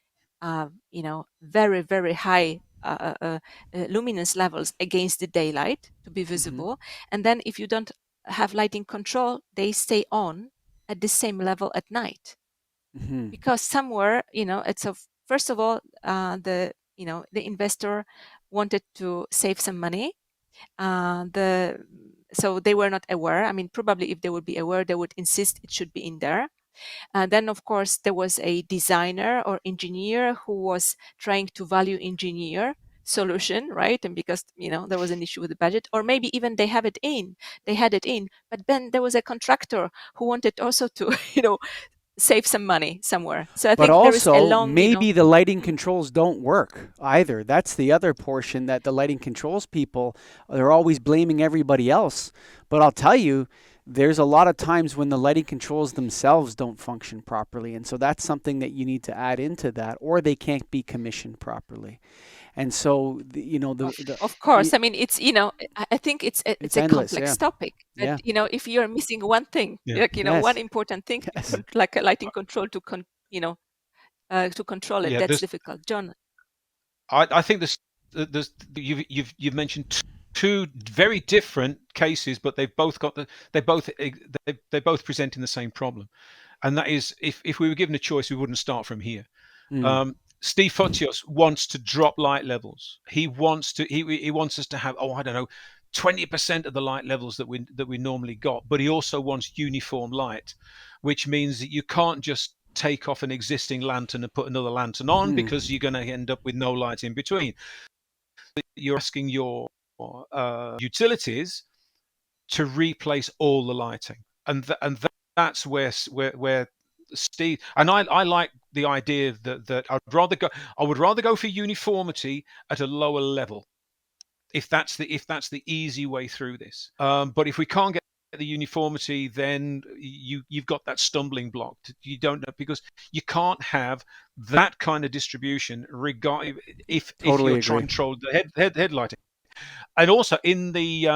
very, very high luminance levels against the daylight to be visible. And then if you don't have lighting control, they stay on at the same level at night. Because somewhere, it's first of all, the investor wanted to save some money. So they were not aware. I mean, probably if they would be aware, they would insist it should be in there. And then, of course, there was a designer or engineer who was trying to value engineer solution, right? And because, there was an issue with the budget, or maybe even they had it in, but then there was a contractor who wanted also to, save some money somewhere. So I think there is a long, maybe the lighting controls don't work either. That's the other portion, that the lighting controls people, they're always blaming everybody else. But I'll tell you, there's a lot of times when the lighting controls themselves don't function properly. And so that's something that you need to add into that, or they can't be commissioned properly. And so, of course, I mean, it's, I think it's a endless, complex topic. But, if you're missing one thing, Yes. one important thing, like a lighting control to control it, that's difficult. John, I think you've mentioned two very different cases, but they've both got they both present in the same problem, and that is if we were given a choice, we wouldn't start from here. Steve Fotios wants to drop light levels. He wants us to have 20% of the light levels that we normally got, but he also wants uniform light, which means that you can't just take off an existing lantern and put another lantern on because you're going to end up with no light in between. You're asking your utilities to replace all the lighting, and that's where Steve and I like the idea that I would rather go for uniformity at a lower level if that's the easy way through this. But if we can't get the uniformity, then you've got that stumbling block. You don't know, because you can't have that kind of distribution if you're trying to control the headlighting. And also in the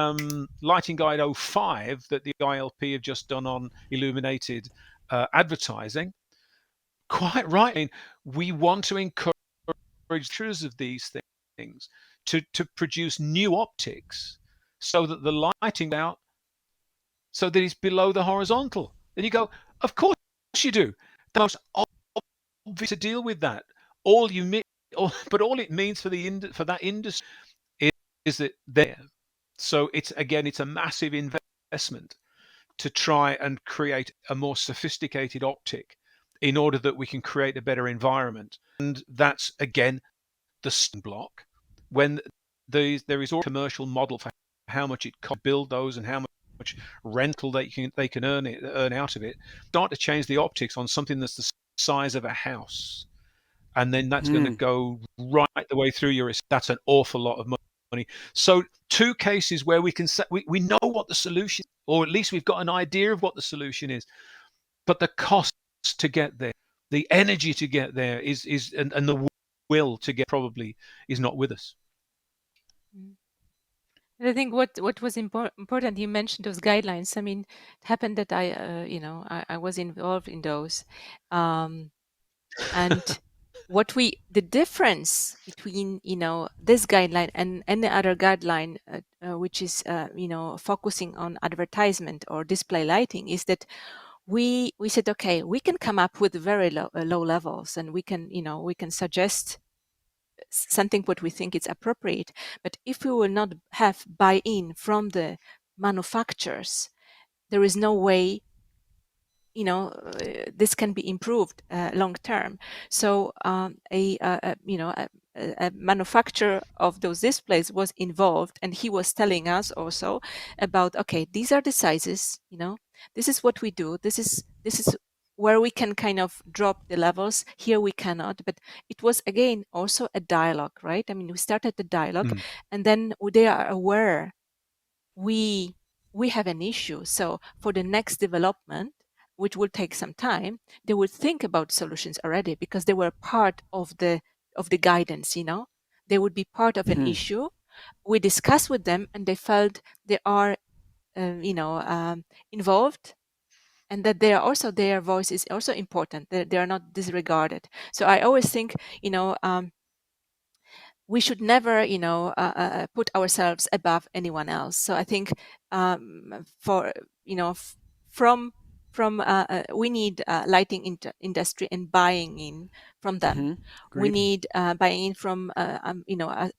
Lighting Guide 05 that the ILP have just done on illuminated advertising, quite right. I mean, we want to encourage users of these things to produce new optics so that the lighting out, so that it's below the horizontal. And you go, of course you do. The most obvious to deal with that. All it means for that industry is that there. So it's a massive investment to try and create a more sophisticated optic in order that we can create a better environment. And that's again the block when there is all commercial model for how much it costs to build those and how much rental they can earn out of it. Start to change the optics on something that's the size of a house, and then that's going to go right the way through your. That's an awful lot of money. So 2 cases where we can say we know what the solution, or at least we've got an idea of what the solution is, but the cost to get there, the energy to get there is and the will to get probably is not with us. I think what was important, you mentioned those guidelines. I mean, it happened that I was involved in those, and the difference between this guideline and any other guideline, which is focusing on advertisement or display lighting, is that we said, okay, we can come up with very low levels, and we can suggest something what we think is appropriate. But if we will not have buy-in from the manufacturers, there is no way this can be improved long term. So a manufacturer of those displays was involved, and he was telling us also about, okay, these are the sizes, this is what we do, this is where we can kind of drop the levels, here we cannot. But it was again also a dialogue, right? I mean, we started the dialogue, and then they are aware we have an issue. So for the next development, which will take some time, they will think about solutions already, because they were part of the guidance. They would be part of an issue. We discussed with them, and they felt they are involved, and that they are also, their voice is also important, that they are not disregarded. So I always think we should never put ourselves above anyone else. So I think for from we need lighting industry and buying in from them. We need buying in from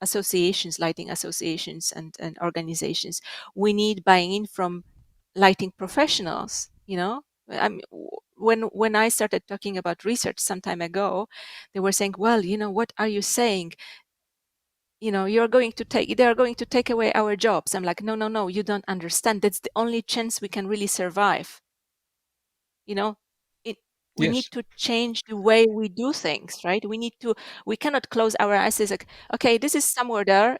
associations, lighting associations and organizations. We need buying in from lighting professionals. When I started talking about research some time ago, they were saying, well, what are you saying? They are going to take away our jobs. I'm like, no, you don't understand. That's the only chance we can really survive. We need to change the way we do things, right? We cannot close our eyes and say, like, okay, this is somewhere there,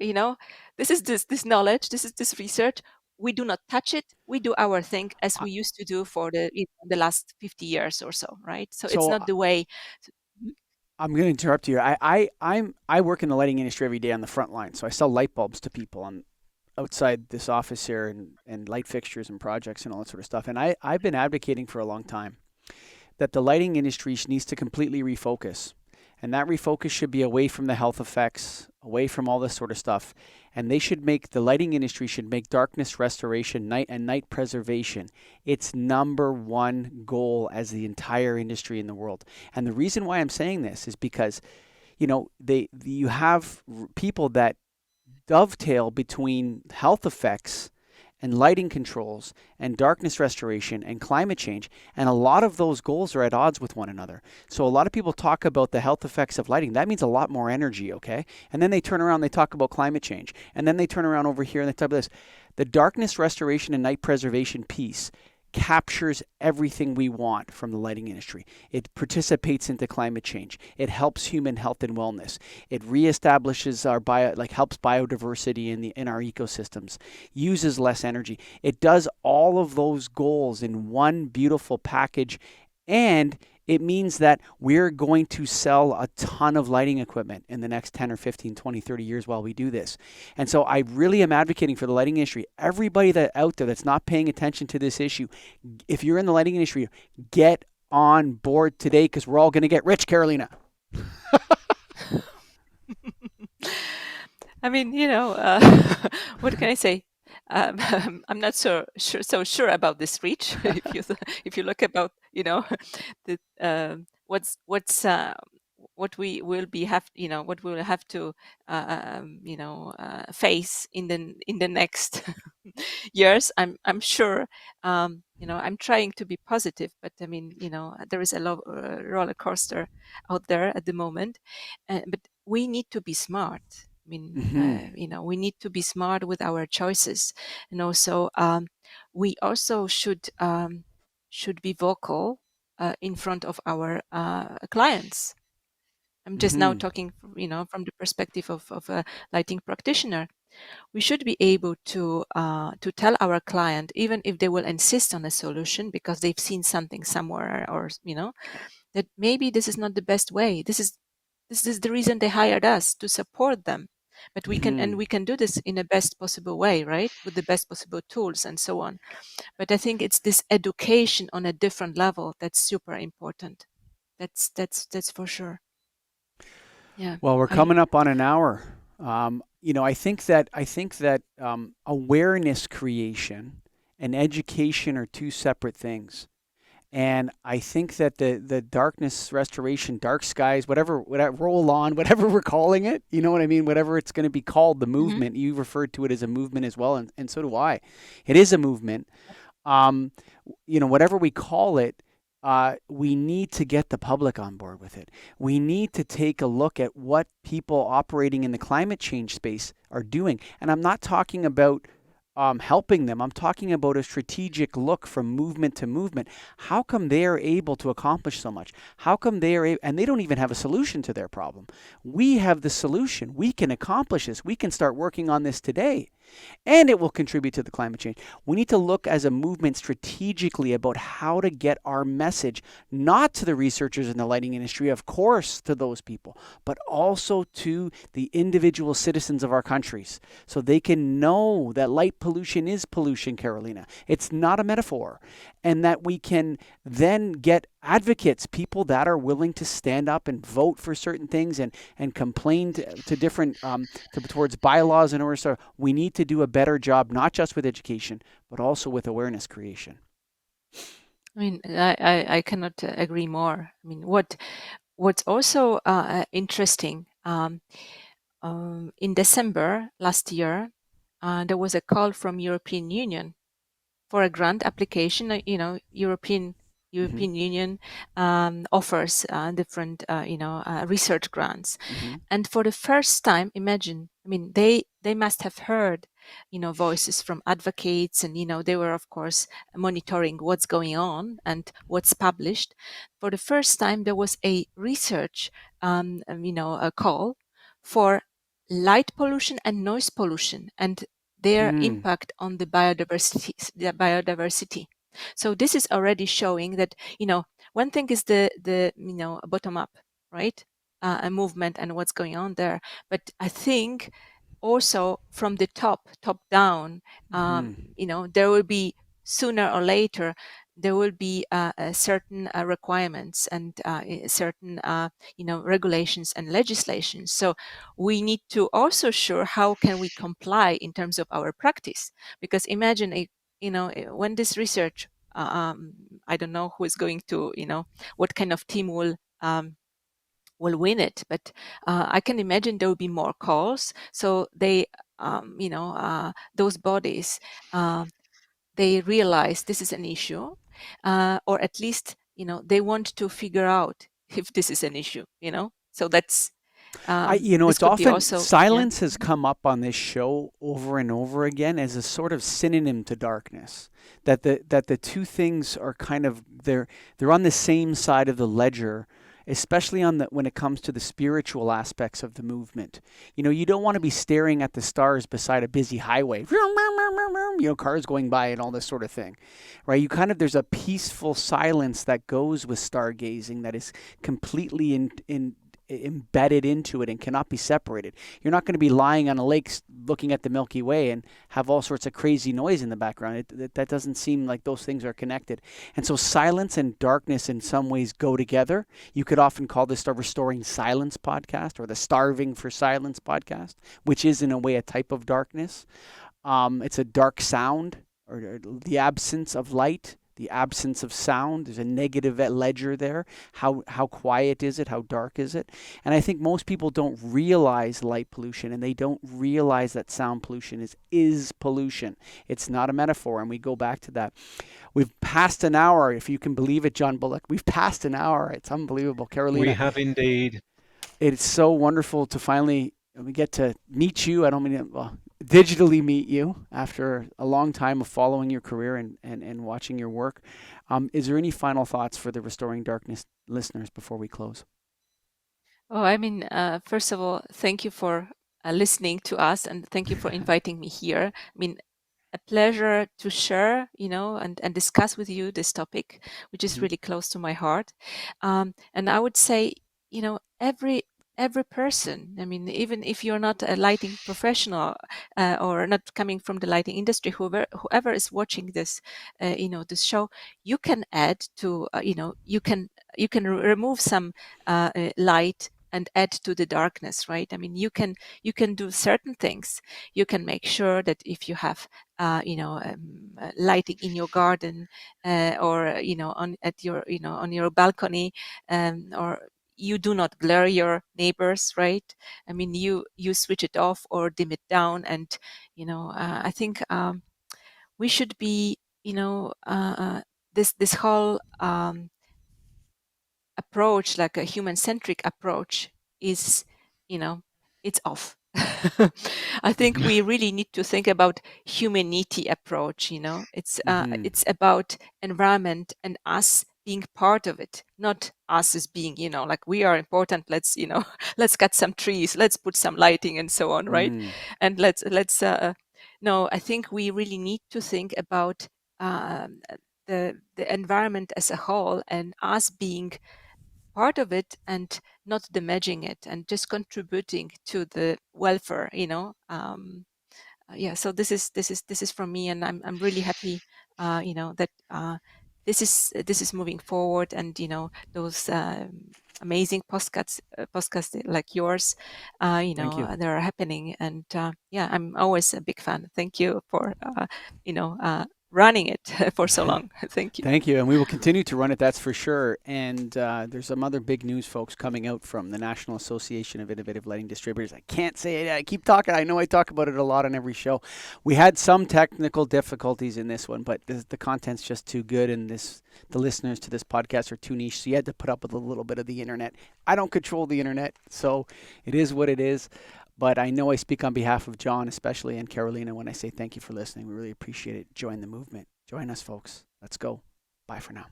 this is this knowledge, this is this research. We do not touch it. We do our thing as we used to do for the last 50 years or so, right? So it's not the way. I'm going to interrupt you. I work in the lighting industry every day on the front line. So I sell light bulbs to people outside this office here, and light fixtures and projects and all that sort of stuff. And I've been advocating for a long time that the lighting industry needs to completely refocus. And that refocus should be away from the health effects, away from all this sort of stuff. And the lighting industry should make darkness restoration, night preservation its number one goal as the entire industry in the world. And the reason why I'm saying this is because, you have people that dovetail between health effects and lighting controls and darkness restoration and climate change. And a lot of those goals are at odds with one another. So a lot of people talk about the health effects of lighting. That means a lot more energy, okay? And then they turn around, they talk about climate change. And then they turn around over here and they talk about this. The darkness restoration and night preservation piece captures everything we want from the lighting industry. It participates into climate change. It helps human health and wellness. It reestablishes helps biodiversity in our ecosystems, uses less energy. It does all of those goals in one beautiful package, and it means that we're going to sell a ton of lighting equipment in the next 10 or 15, 20, 30 years while we do this. And so I really am advocating for the lighting industry. Everybody out there that's not paying attention to this issue, if you're in the lighting industry, get on board today, because we're all going to get rich, Karolina. I mean, what can I say? I'm not so sure about this reach. if you look about the what we will have to face in the next years. I'm sure. I'm trying to be positive, but I mean, there is a roller coaster out there at the moment, but we need to be smart. I mean, we need to be smart with our choices, and also we also should be vocal in front of our clients. I'm just now talking, from the perspective of a lighting practitioner. we should be able to tell our client, even if they will insist on a solution because they've seen something somewhere, or that maybe this is not the best way. This is the reason they hired us, to support them. But we can do this in the best possible way, right? With the best possible tools and so on. But I think it's this education on a different level that's super important. That's for sure. Yeah. Well, we're coming up on an hour. I think that awareness creation and education are two separate things. And I think that the darkness restoration, dark skies, whatever ROLAN, whatever we're calling it, you know what I mean? Whatever it's going to be called, the movement, you referred to it as a movement as well, and so do I. It is a movement. Whatever we call it, we need to get the public on board with it. We need to take a look at what people operating in the climate change space are doing. And I'm not talking about helping them. I'm talking about a strategic look from movement to movement. How come they are able to accomplish so much? How come they are and they don't even have a solution to their problem? We have the solution. We can accomplish this. We can start working on this today. And it will contribute to the climate change. We need to look as a movement strategically about how to get our message, not to the researchers in the lighting industry, of course, to those people, but also to the individual citizens of our countries, so they can know that light pollution is pollution, Karolina. It's not a metaphor. And that we can then get advocates, people that are willing to stand up and vote for certain things and complain to different towards bylaws in order to. We need to do a better job, not just with education, but also with awareness creation. I mean, I cannot agree more. I mean, what's also interesting, in December last year, there was a call from European Union for a grant application. European Union offers different research grants, and for the first time, imagine, I mean, they must have heard voices from advocates, and they were, of course, monitoring what's going on and what's published. For the first time, there was a research a call for light pollution and noise pollution and their impact on the biodiversity. So this is already showing that, one thing is the bottom up, right? A movement and what's going on there. But I think also from the top down, there will be, sooner or later, there will be certain requirements and certain regulations and legislation. So we need to also sure how can we comply in terms of our practice. Because imagine when this research, I don't know who is going to, what kind of team will win it, but I can imagine there will be more calls. So they, those bodies, they realize this is an issue, or at least, they want to figure out if this is an issue, So that's, it's often also, silence has come up on this show over and over again as a sort of synonym to darkness. That the two things are kind of they're on the same side of the ledger, especially when it comes to the spiritual aspects of the movement. You don't want to be staring at the stars beside a busy highway, cars going by and all this sort of thing, right? There's a peaceful silence that goes with stargazing that is completely embedded into it and cannot be separated. You're not going to be lying on a lake looking at the Milky Way and have all sorts of crazy noise in the background. That doesn't seem like those things are connected. And so silence and darkness in some ways go together. You could often call this the Restoring Silence podcast or the Starving for Silence podcast, which is in a way a type of darkness. It's a dark sound or the absence of light. The absence of sound. There's a negative ledger there. How quiet is it? How dark is it? And I think most people don't realize light pollution, and they don't realize that sound pollution is pollution. It's not a metaphor, and we go back to that. We've passed an hour, if you can believe it, John Bullock. We've passed an hour. It's unbelievable. Karolina. We have indeed. It's so wonderful to finally get to meet you. I don't mean digitally meet you after a long time of following your career and watching your work. Is there any final thoughts for the Restoring Darkness listeners before we close? Oh, I mean, first of all, thank you for listening to us, and thank you for inviting me here. I mean, a pleasure to share, and discuss with you this topic, which is really close to my heart. And I would say, every person, I mean, even if you're not a lighting professional or not coming from the lighting industry, whoever is watching this, this show, you can add to, you can remove some light and add to the darkness, right? I mean, you can do certain things. You can make sure that if you have lighting in your garden or on your balcony, or you do not glare your neighbors, right? I mean, you switch it off or dim it down, and I think we should be this whole approach, like a human-centric approach, is it's off. I think we really need to think about humanity approach. It's about environment and us being part of it, not us as being like we are important. Let's let's cut some trees, let's put some lighting and so on, right? And let's no, I think we really need to think about the environment as a whole, and us being part of it and not damaging it and just contributing to the welfare. So this is from me, and I'm really happy that this is moving forward, and those amazing podcasts like yours they are happening, and I'm always a big fan. Thank you for running it for so long. Thank you. Thank you. And we will continue to run it, that's for sure. And there's some other big news, folks, coming out from the National Association of Innovative Lighting Distributors. I can't say it. I keep talking. I know I talk about it a lot on every show. We had some technical difficulties in this one, but the content's just too good, and the listeners to this podcast are too niche, so you had to put up with a little bit of the internet. I don't control the internet, so it is what it is. But I know I speak on behalf of John especially and Karolina when I say thank you for listening. We really appreciate it. Join the movement. Join us, folks. Let's go. Bye for now.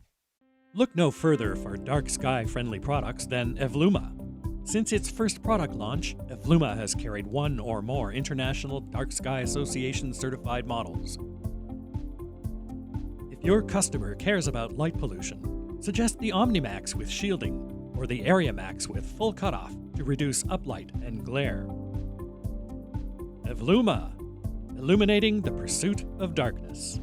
Look no further for dark sky friendly products than Evluma. Since its first product launch, Evluma has carried one or more International Dark Sky Association certified models. If your customer cares about light pollution, suggest the OmniMax with shielding or the AreaMax with full cutoff to reduce uplight and glare. Evluma, illuminating the pursuit of darkness.